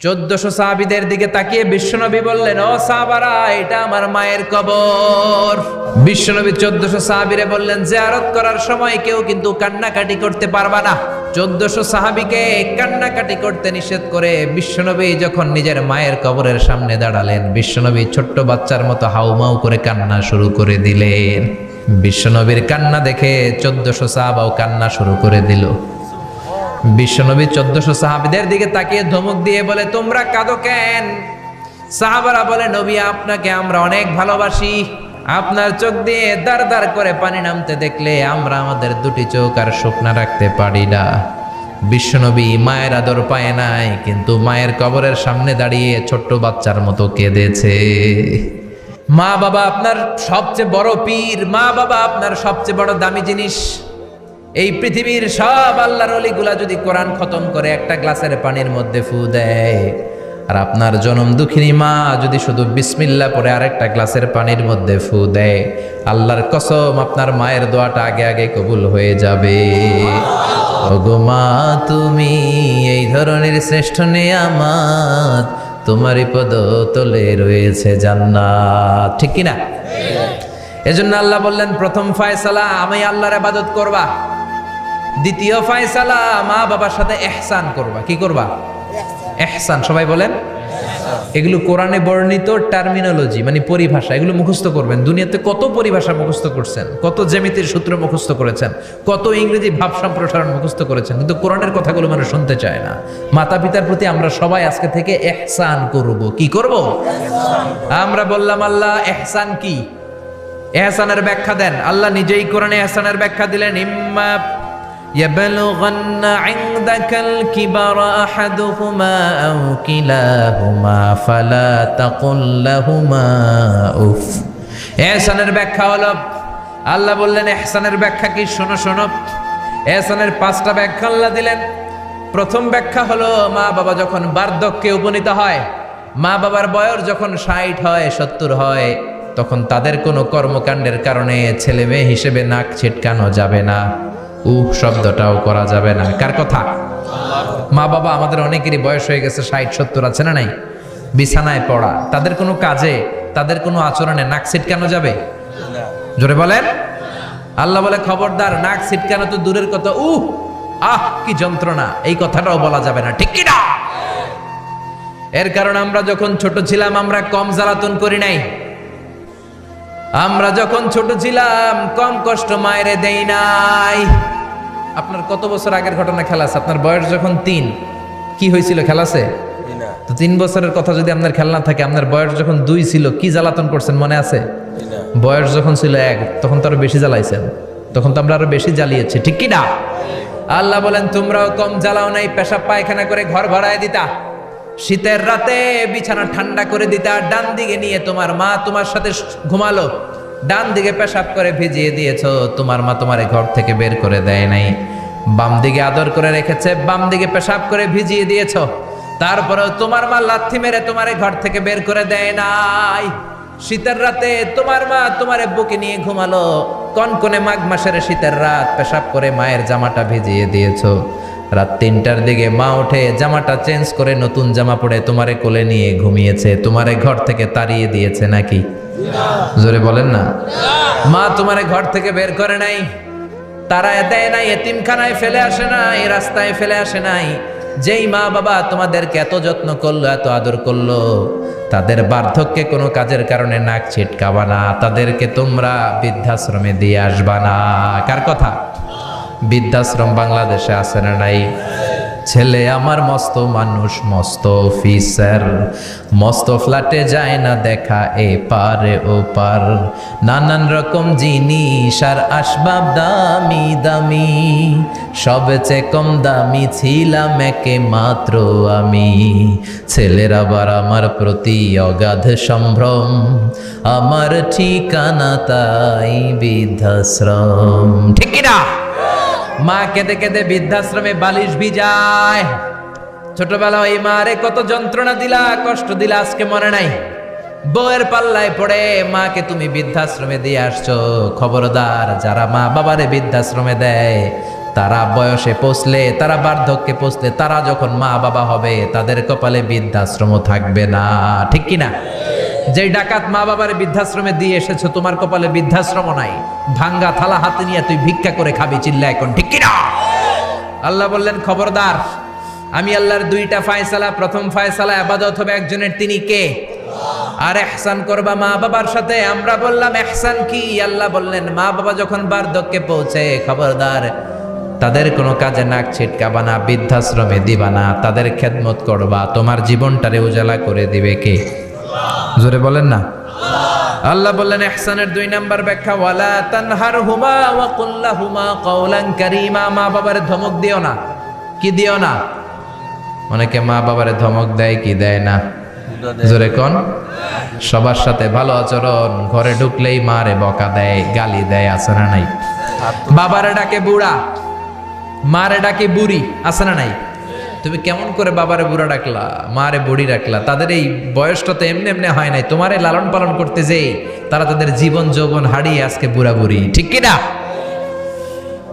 1400 সাহাবীদের দিকে তাকিয়ে বিশ্বনবী বললেন, ও সাহাবারা, এটা আমার মায়ের কবর। বিশ্বনবী 1400 সাহাবীরে বললেন, জিয়ারত করার সময় কেউ কিন্তু কান্নাকাটি করতে পারবা না। 1400 সাহাবীকে কান্নাকাটি করতে নিষেধ করে বিশ্বনবী যখন নিজের মায়ের কবরের সামনে দাঁড়ালেন, বিশ্বনবী ছোট্ট বাচ্চার মতো হাউমাউ করে কান্না শুরু করে দিলেন। বিশ্বনবীর কান্না দেখে 1400 সাহাবাও কান্না শুরু করে দিল। বিশ্বনবী 1400 সাহাবীদের দিকে তাকিয়ে ধমক দিয়ে বলে, তোমরা কাঁদো কেন? সাহাবারা বলে, নবী, আপনাকে আমরা অনেক ভালোবাসি। আপনার চোখ দিয়ে দার দার করে পানি নামতে দেখলে আমরা আমাদের দুটি চোখ আর শুকনা রাখতে পারি না। বিশ্বনবী মায়ের আদর পায় নাই, কিন্তু মায়ের কবরের সামনে দাঁড়িয়ে ছোট্ট বাচ্চার মতো কেঁদেছে। মা বাবা আপনার সবচেয়ে বড় পীর, মা বাবা আপনার সবচেয়ে বড় দামি জিনিস। এই পৃথিবীর সব আল্লাহর ওলিগুলা যদি কোরআন খতম করে একটা গ্লাসের পানির মধ্যে ফু দেয়, আর আপনার জনম দুঃখিনী মা যদি শুধু বিসমিল্লাহ পরে আরেকটা গ্লাসের পানির মধ্যে ফু দেয়, আল্লাহর কসম আপনার মায়ের দোয়াটা আগে আগে কবুল হয়ে যাবে। ওগো মা, তুমি এই ধরনের শ্রেষ্ঠ নেয়ামত, তোমারই পদ তলে রয়েছে জান্নাত। ঠিক কিনা? এজন্য আল্লাহ বললেন, প্রথম ফয়সালা আমি আল্লাহর ইবাদত করবা। দ্বিতীয় ফয়সালা মা বাবার সাথে ইহসান করবা। কি করবা? ইহসান। সবাই বলেন। এগুলো কোরআনে বর্ণিত টার্মিনোলজি, মানে পরিভাষা। এগুলো মুখস্থ করবেন। দুনিয়াতে কত পরিভাষা মুখস্থ করছেন, কত জ্যামিতির সূত্র মুখস্থ করেছেন, কত ইংরেজি ভাব সম্প্রসারণ মুখস্থ করেছেন, কিন্তু কোরআনের কথাগুলো মানুষ শুনতে চায় না। মাতা পিতার প্রতি আমরা সবাই আজকে থেকে ইহসান করব। কি করব? আমরা বললাম, আল্লাহ ইহসান কি? ইহসানের ব্যাখ্যা দেন। আল্লাহ নিজেই কোরআনে ইহসানের ব্যাখ্যা দিলেন, ইম্মা ইয়াবলুগান্না ইনদাকাল কিবারা আহাদুহুমা আও কিলাহুমা ফালা তাকুল লাহুমা উফ। ইহসানের ব্যাখ্যা হলো, আল্লাহ বললেন ইহসানের ব্যাখ্যা কি? শোনো শোনো। ইহসানের 5টা ব্যাখ্যা আল্লাহ দিলেন। প্রথম ব্যাখ্যা হলো, মা বাবা যখন বার্ধক্যে উপনীত হয়, মা বাবার বয়স যখন 60 হয়, 70 হয়, তখন তাদের কোনো কর্মকাণ্ডের কারণে ছেলে মেয়ে হিসেবে নাক ছিটকানো যাবে না, শব্দটাও করা যাবে না। কার কথা? মা বাবা আমাদের অনেকেরই বয়স হয়ে গেছে 60-70, আছে না নাই? বিছানায় পড়া, তাদের কোনো কাজে, তাদের কোনো আচরণে নাক ছিটকানো যাবে? জোরে বলেন। আল্লাহ বলে, খবরদার, নাক ছিটকানো তো দূরের কথা, কি যন্ত্রণা, এই কথাটাও বলা যাবে না। ঠিক কি না? এর কারণ আমরা যখন ছোট ছিলাম আমরা কম জ্বালাতন করি নাই। আমরা যখন ছোট ছিলাম কম কষ্ট মায়েরে দেই নাই। আপনার কত বছর আগের ঘটনা খেলা আছে? আপনার বয়স যখন 3, কি হয়েছিল? খেলা আছে তো? 3 বছরের কথা যদি আপনার খেলনা থাকে, আপনার বয়স যখন 2 ছিল কি জ্বালাতন করছেন মনে আছে? বয়স যখন ছিল 1, তখন তো আরো বেশি জ্বালাইছেন, তখন তো আমরা আরো বেশি জ্বালিয়েছি। ঠিক কি না? আল্লাহ বলেন, তোমরাও কম জ্বালাও নাই। পেশাব পায়খানা করে ঘর ভরায় দিতা, শীতের রাতে বিছানা ঠান্ডা করে দিতা, ডান দিকে নিয়ে তোমার মা তোমার সাথে ঘুমালো, ডান দিকে পেশাব করে ভিজিয়ে দিয়েছো, তোমার মা তোমারে ঘর থেকে বের করে দেয় নাই। বাম দিকে আদর করে রেখেছে, বাম দিকে পেশাব করে ভিজিয়ে দিয়েছো, তারপরেও তোমার মা লাথি মেরে তোমারে ঘর থেকে বের করে দেয় নাই। শীতের রাতে তোমার মা তোমারে বুকে নিয়ে ঘুমালো, কনকনে মাঘ মাসের শীতের রাত, পেশাব করে মায়ের জামাটা ভিজিয়ে দিয়েছো। রাত 3টার দিকে মা উঠে জামাটা চেঞ্জ করে নতুন জামা পরে তোমারে কোলে নিয়ে ঘুমিয়েছে, তোমারে ঘর থেকে তাড়িয়ে দিয়েছে নাকি? জোরে বলেন না। মা তোমারে ঘর থেকে বের করে নাই, তাড়ায় দেয় নাই, এতিমখানায় ফেলে আসে নাই, রাস্তায় ফেলে আসে নাই। যেই মা বাবা তোমাদেরকে এত যত্ন করলো, এত আদর করলো, তাদের বার্ধক্যে কোনো কাজের কারণে নাক ছিটকাবা না, তাদেরকে তোমরা বৃদ্ধাশ্রমে দিয়ে আসবা না। কার কথা? বৃদ্ধাশ্রম বাংলাদেশে আছে না নাই? ছেলে আমার মস্ত মানুষ, মস্ত অফিসার, মস্ত ফ্ল্যাটে যায় না দেখা এ পারে ও পার, নানান রকম জিনিস আর আসবাব দামি দামি, সবচেয়ে কম দামি ছিলাম একে মাত্র আমি। ছেলের আবার আমার প্রতি অগাধ সম্ভ্রম, আমার ঠিকানা তাই বৃদ্ধাশ্রম। ঠিক কিনা? মা কেঁদে কেঁদে বৃদ্ধাশ্রমে বালিশ ভিজায়। ছোটবেলা ওই মারে কত যন্ত্রণা দিলা, কষ্ট দিলা, আজকে মনে নাই? বউয়ের পাল্লায় পড়ে মাকে তুমি বৃদ্ধাশ্রমে দিয়ে আসছো। খবরদার, যারা মা বাবারে বৃদ্ধাশ্রমে দেয় তারা বয়সে পৌঁছলে, তারা বার্ধক্যে পৌঁছলে, তারা যখন মা বাবা হবে তাদের কপালে বৃদ্ধাশ্রম থাকবে না। ঠিক কিনা? যেই ডাকাত মা বাবার বৃদ্ধাশ্রমে দিয়ে এসেছো, তোমার কপালে বৃদ্ধাশ্রম নাই। ভাঙ্গা থালা হাতে নিয়ে তুই ভিক্ষা করে খাবি, চিল্লা এখন, ঠিক কিনা? আল্লাহ বললেন খবরদার, আমি আল্লাহর দুইটা ফায়সালা, প্রথম ফায়সালা ইবাদত হবে একজনের, তিনি কে? আর ইহসান করবা মা বাবার সাথে। আমরা বললাম ইহসান কি? আল্লাহ বললেন মা বাবা যখন বার্ধক্যে পৌঁছে, খবরদার তাদের কোনো কাজে নাক ছিটকাবা না, বৃদ্ধাশ্রমে দিবা না, তাদের খেদমত করবা। তোমার জীবনটারে উজালা করে দিবে কে? জোরে বলেন না। আল্লাহ বললেন ইহসানের 2 নাম্বার ব্যাখ্যা, ওয়ালা তানহারহুমা ওয়া কুল লাহুমা কাওলান কারীমা। মা বাবারে ধমক দিও না। কি দিও না? অনেকে মা বাবারে ধমক দেয়, কি দেয় না? জোরে কোন? সবার সাথে ভালো আচরণ, ঘরে ঢুকলেই মারে বকা দেয়, গালি দেয়, আছে না নাই? বাবারে ডাকে বুড়া, মারে ডাকে বুড়ি, আছে না নাই? তুমি কেমন করে বাবারে বুড়া ডাকলা, মারে বুড়ি ডাকলা? তাদের এই বয়সটা তো এমনি এমনি হয় নাই। তোমারে লালন পালন করতে যেই তারা তাদের জীবন যৌবন হারিয়ে আজকে বুড়া বুড়ি, ঠিক কিনা?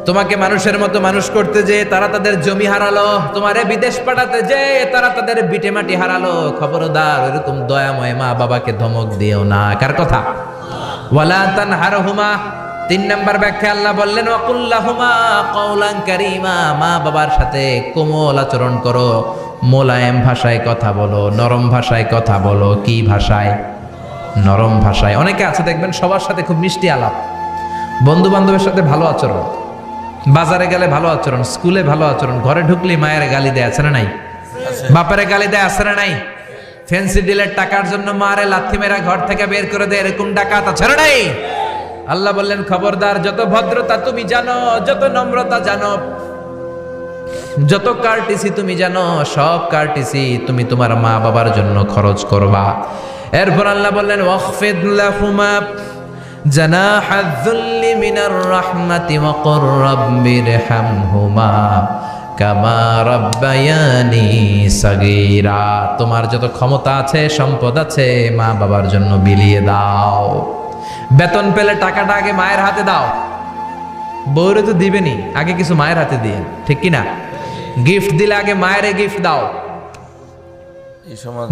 তোমাকে মানুষের মতো মানুষ করতে যে তারা তাদের জমি হারালো, তোমারে বিদেশ পাঠাতে যে তারা তাদের বিটে মাটি হারালো। খবরদার, এরকম দয়াময় মা বাবাকে ধমক দিও না। কার কথা? ওয়ালা তানহারহুমা। 3 নাম্বার ব্যাখ্যা আল্লাহ বললেন ওয়া কুল লাহুমা কাওলান কারীমা। মা বাবার সাথে কোমল আচরণ করো, মোলায়েম ভাষায় কথা বলো, নরম ভাষায় কথা বলো। কি ভাষায়? নরম ভাষায়। অনেকে আছে দেখবেন সবার সাথে খুব মিষ্টি আলাপ, বন্ধু বান্ধবের সাথে ভালো আচরণ, বাজারে গেলে ভালো আচরণ, স্কুলে ভালো আচরণ, ঘরে ঢুকলেই মায়ের গালি দেয়, আছে না নাই? বাপের গালি দেয়, আছে না নাই? ফ্যান্সি ডিলের টাকার জন্য মারে লাথি মেরা ঘর থেকে বের করে দেয়, এরকম ডাকাত আছে না নাই? আল্লাহ বললেন খবরদার, যত ভদ্রতা তুমি জানো, যত নম্রতা জানো, যত কার্টিসি তুমি জানো, সব কার্টিসি তুমি তোমার মা বাবার জন্য খরচ করবা। এরপর আল্লাহ বললেন ওয়াখফিদ লাহুমা জানাহায যুল্লি মিনার রাহমাতি ওয়া কুর রাব্বিরহামহুমা কামা রাব্বায়ানি সাগীরা। তোমার যত ক্ষমতা আছে, সম্পদ আছে, মা বাবার জন্য বিলিয়ে দাও। বেতন পেলে টাকাটা আগে মায়ের হাতে দাও। বউরে তো দিবেনি, আগে কিছু মায়ের হাতে দিয়ে, ঠিক কিনা? গিফট দিলে আগে মায়ের গিফট দাও।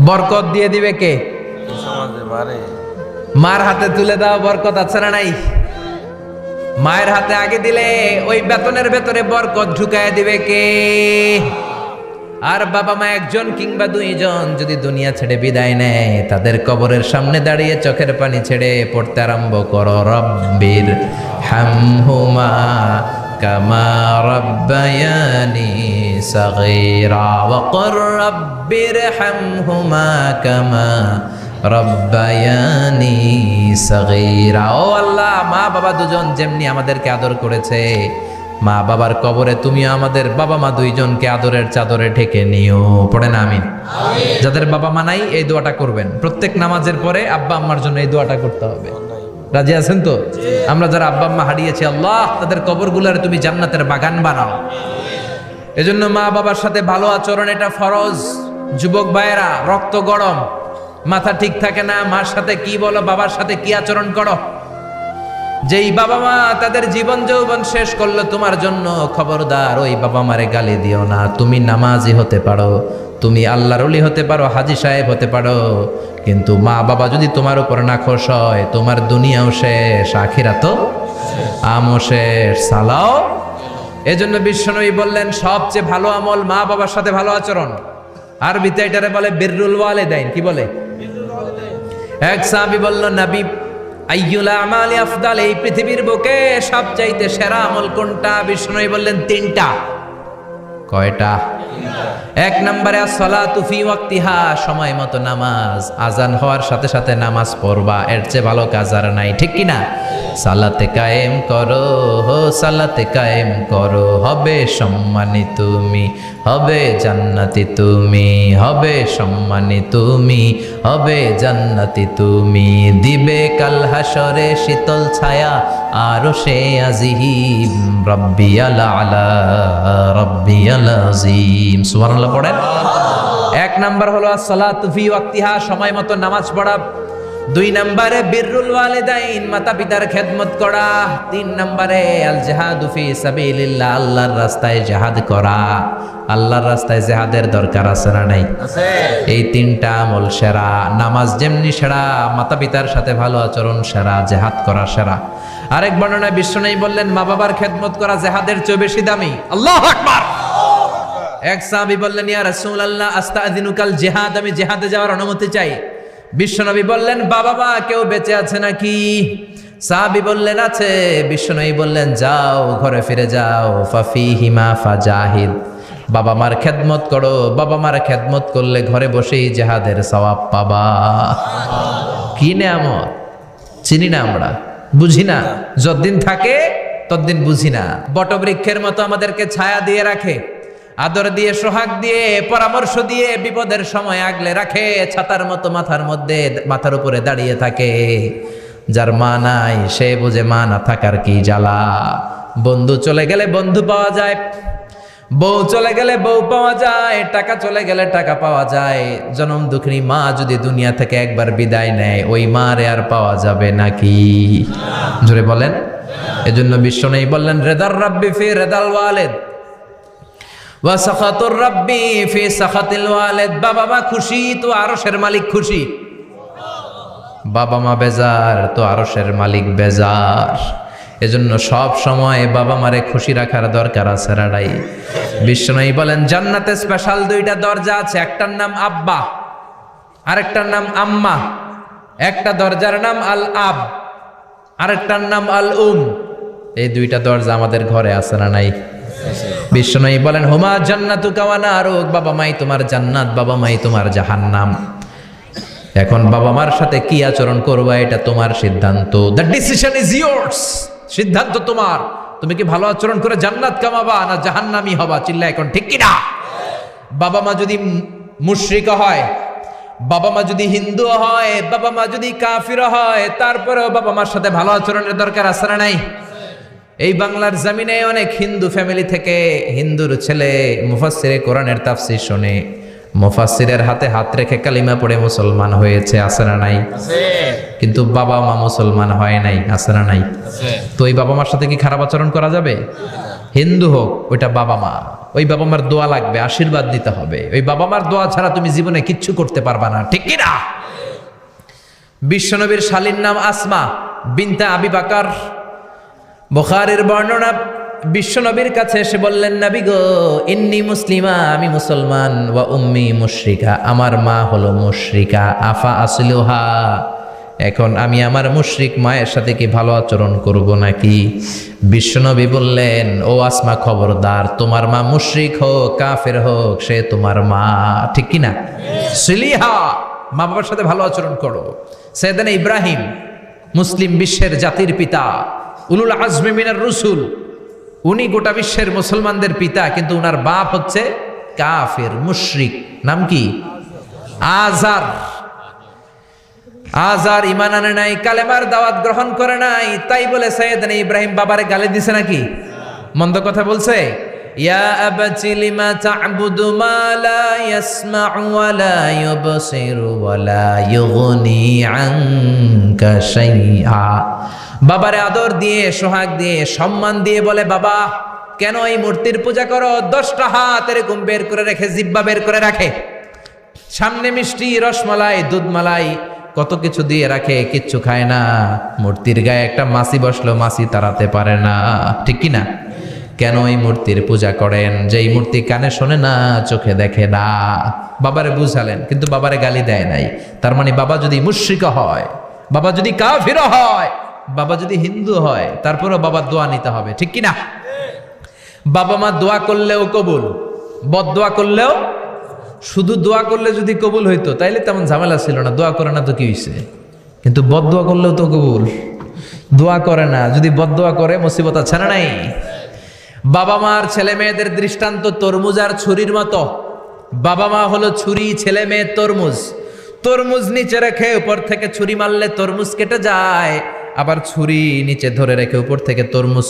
বরকত দিয়ে দিবে কে? মার হাতে তুলে দাও, বরকত আছে না নাই? মায়ের হাতে আগে দিলে ওই বেতনের ভেতরে বরকত ঢুকায় দিবে কে? আর বাবা মা একজন কিংবা 2 জন যদি দুনিয়া ছেড়ে বিদায় নেয়, তাদের কবরের সামনে দাঁড়িয়ে চোখের পানি ছেড়ে পড়তে আরম্ভ করো রব্বির হামহুমা কামা রাব্বায়ানি সাগীরা ওয়া কুর রাব্বির হামহুমা কামা রাব্বায়ানি সাগীরা। ও আল্লাহ, মা বাবা দুজন যেমনি আমাদেরকে আদর করেছে, মা বাবার কবরে তুমিও আমাদের বাবা মা 2 জনকে আদরের চাদরে ঢেকে নিও। পড়েন আমিন। যাদের বাবা মা নাই এই দোয়াটা করবেন। প্রত্যেক নামাজের পরে আব্বা আম্মার জন্য এই দোয়াটা করতে হবে। রাজি আছেন তো? আমরা যারা আব্বা আম্মা হারিয়েছি, আল্লাহ তাদের কবরগুলোরে তুমি জান্নাতের বাগান বানাও। এজন্য মা বাবার সাথে ভালো আচরণ, এটা ফরজ। যুবক ভাইয়েরা, রক্ত গরম, মাথা ঠিক থাকে না, মার সাথে কি বলো, বাবার সাথে কি আচরণ করো। যেই বাবা মা তাদের জীবন যৌবন শেষ করলো তোমার জন্য, খবরদার ওই বাবা মারে গালি দিও না। তুমি নামাজি হতে পারো, তুমি আল্লাহর ওলি হতে পারো, হাজী সাহেব হতে পারো, কিন্তু মা বাবা যদি তোমার উপর নাখোশ হয়, তোমার দুনিয়াও শেষ, আখিরাতও আমও শেষ। সালাও। এজন্য বিশ্বনবী বললেন সবচেয়ে ভালো আমল মা বাবার সাথে ভালো আচরণ। আরবিতে এটারে বলে বিররুল ওয়ালিদাইন। কি বলে? এক সাহাবী বলল, নবী আইয়ুল আমালি আফদাল, এই পৃথিবীর বুকে সবচাইতে সেরা আমল কোনটা? বিষ্ণু বললেন 3টা। কয়টা? 1 নম্বরে আসসালাতু ফি ওয়াক্তিহা, সময় মতো নামাজ, আজান হওয়ার সাথে সাথে নামাজ পড়বা, এর চেয়ে ভালো কাজ আর নাই, ঠিক কি না? সালাতে কায়েম করো, সালাতে কায়েম করো, হবে সম্মানী তুমি, হবে জান্নাতি তুমি, হবে সম্মানী তুমি, হবে জান্নাতি তুমি, দিবে কাল হাসরে শীতল ছায়া আরশে আজিম, রাব্বিয়াল আলা রাব্বিয়াল আযীম। সুবহানাল্লাহ পড়েন। 1 নাম্বার হলো আসসালাতু ফি ওয়াক্তিহা, সময় মতো নামাজ পড়া। 2 নম্বরে বিররুল ওয়ালিদাইন, মাতা পিতার খেদমত করা। 3 নম্বরে আল জিহাদু ফি সাবিলিল্লাহ, আল্লাহর রাস্তায় জিহাদ করা। আল্লাহর রাস্তায় জিহাদের দরকার আছে না নাই? আছে। এই 3টা আমল সেরা। নামাজ যেমনি সেরা, মাতা পিতার সাথে ভালো আচরণ সেরা, জিহাদ করা সেরা। আরেক বর্ণনায় বিশ্বনবী বললেন মা বাবার খেদমত করা জিহাদের চেয়ে বেশি দামি। আল্লাহু আকবার। এক সাহাবী বললেন ইয়া রাসূলুল্লাহ আস্তাযিনুকাল জিহাদ, আমি জিহাদে যাওয়ার অনুমতি চাই। বিশ্বনবী বললেন বাবা মা কেউ বেঁচে আছে নাকি? সাহাবী বললেন আছে। বিশ্বনবী বললেন যাও ঘরে ফিরে যাও, ফাফিহিমা ফাজাহিদ, বাবা মার খেদমত করো। বাবা মার খেদমত করলে ঘরে বসেই জিহাদের সওয়াব পাবা। কি নেয়ামত, চিনি না আমরা, বুঝি না। যতদিন থাকে ততদিন বুঝি না। বটবৃক্ষের মতো আমাদেরকে ছায়া দিয়ে রাখে, আদর দিয়ে, সোহাগ দিয়ে, পরামর্শ দিয়ে, বিপদের সময় আগলে রাখে। ছাতার মতো মাথার উপরে দাঁড়িয়ে থাকে। যার মা নাই সে বুঝে মা না থাকার কি জ্বালা। বন্ধু চলে গেলে বন্ধু পাওয়া যায়, বউ চলে গেলে বউ পাওয়া যায়, টাকা চলে গেলে টাকা পাওয়া যায়। জনম দুঃখিনী মা যদি দুনিয়া থেকে একবার বিদায় নেয়, ওই মারে আর পাওয়া যাবে নাকি? জোরে বলেন। এজন্য বিশ্বনবী বললেন রেদার রাব্বি ফি রেদাল ওয়ালিদ ওয়া সাখাতুর রাব্বি ফি সাখাতিল ওয়ালিদ। বাবা মা খুশি তো আরশের মালিক খুশি, বাবা মা বেজার তো আরশের মালিক বেজার। এজন্য সব সময় বাবা মারে খুশি রাখার দরকার আছে রাড়াই। বিশ্বনবী বলেন জান্নাতে স্পেশাল 2টা দরজা আছে, একটার নাম আব্বা, আরেকটার নাম আম্মা। একটা দরজার নাম আল আব, আরেকটার নাম আল উম। এই 2টা দরজা আমাদের ঘরে আছে না নাই? বিশ্বনবী বলেন হুমা জান্নাতুকা ওয়া নারুক, বাবা মাই তোমার জান্নাত, বাবা মাই তোমার জাহান্নাম। এখন বাবা মার সাথে কি আচরণ করবা এটা তোমার সিদ্ধান্ত। দ্য ডিসিশন ইজ ইয়ার্স, সিদ্ধান্ত তোমার। তুমি কি ভালো আচরণ করে জান্নাত কামাবা না জাহান্নামী হবা? চিল্লা এখন ঠিক কি না? বাবা মা যদি মুশরিক হয়, বাবা মা যদি হিন্দু হয়, বাবা মা যদি কাফির হয়, তারপরেও বাবা মার সাথে ভালো আচরণের দরকার আছে না নাই? এই বাংলার জমিনে অনেক হিন্দু ফ্যামিলি থেকে হিন্দুর ছেলে মুফাসসিরে কোরআনের তাফসীর শুনে মুফাসসিরের হাতে হাত রেখে কালিমা পড়ে মুসলমান হয়েছে, আছে না নাই? আছে। কিন্তু বাবা মা মুসলমান হয় নাই, আছে না নাই? আছে। তো ওই বাবা মার সাথে কি খারাপ আচরণ করা যাবে? হিন্দু হোক, ওইটা বাবা মা, ওই বাবা মার দোয়া লাগবে, আশীর্বাদ দিতে হবে। ওই বাবা মার দোয়া ছাড়া তুমি জীবনে কিচ্ছু করতে পারবা না, ঠিক কি না? বিশ্বনবীর শালীর নাম আসমা বিনতে আবি বকর। বুখারীর বর্ণনা, বিশ্বনবীর কাছে এসে বললেন নবী গো ইন্নী মুসলিমা, আমি মুসলমান, ওয়া উম্মি মুশরিকা, আমার মা হলো মুশরিকা, আফা আসলুহা, এখন আমি আমার মুশরিক মায়ের সাথে কি ভালো আচরণ করব নাকি? বিশ্বনবী বললেন ও আসমা খবরদার, তোমার মা মুশরিক হোক কাফের হোক সে তোমার মা, ঠিক কি না? সিলিহা, মা বাবার সাথে ভালো আচরণ করো। সাইয়েদনা ইব্রাহিম মুসলিম বিশ্বের জাতির পিতা, উলুল আজমি মিনার রসুল, উনি গোটা বিশ্বের মুসলমানদের পিতা, কিন্তু উনার বাপ হচ্ছে কাফের মুশরিক। নাম কি? আজার। আজার ঈমান আনে নাই, কালেমার দাওয়াত গ্রহণ করে নাই, তাই বলে সাইয়েদনা ইব্রাহিম বাবারে গালি দিছে নাকি? মন্দ কথা বলছে? ইয়া আবাতি লিমা তা'বুদু মা লা ইয়াসমা'ু ওয়া লা ইউবসিরু ওয়া লা ইউগনি আনকা শাইআ। বাবারে আদর দিয়ে, সোহাগ দিয়ে, সম্মান দিয়ে বলে বাবা কেন এই মূর্তির পূজা করো? 10টা হাত এরকম বের করে রেখে, জিহ্বা বের করে রাখে, সামনে মিষ্টি, রসমালাই, দুধমালাই, কত কিছু দিয়ে রাখে, কিচ্ছু খায় না। মূর্তির গায়ে একটা মাছি বসলো, মাছি তাড়াতে পারে না, ঠিক কি না? কেন এই মূর্তির পূজা করেন? যে এই মূর্তি কানে শোনে না, চোখে দেখে না। বাবারে বুঝালেন, কিন্তু বাবারে গালি দেয় নাই। তার মানে বাবা যদি মুশরিক হয়, বাবা যদি কাফির হয়, বাবা যদি হিন্দু হয়, তারপরেও বাবার দোয়া নিতে হবে, ঠিক কি না? বাবা মা দোয়া করলেও কবুল, বদদোয়া করলেও। শুধু দোয়া করলে যদি কবুল হইতো তাইলে তেমন ঝামেলা ছিল না, দোয়া করে না তো কি হইছে? কিন্তু বদদোয়া করলেও তো কবুল। দোয়া করে না, যদি বদদোয়া করে মুসিবত আছে না নাই? বাবা মার ছেলে মেয়েদের দৃষ্টান্ত তরমুজ আর ছুরির মতো। বাবা মা হলো ছুরি, ছেলে মেয়ে তরমুজ। তরমুজ নিচে রেখে উপর থেকে ছুরি মারলে তরমুজ কেটে যায়, আবার ছুরি নিচে ধরে রেখে উপর থেকে তরমুজ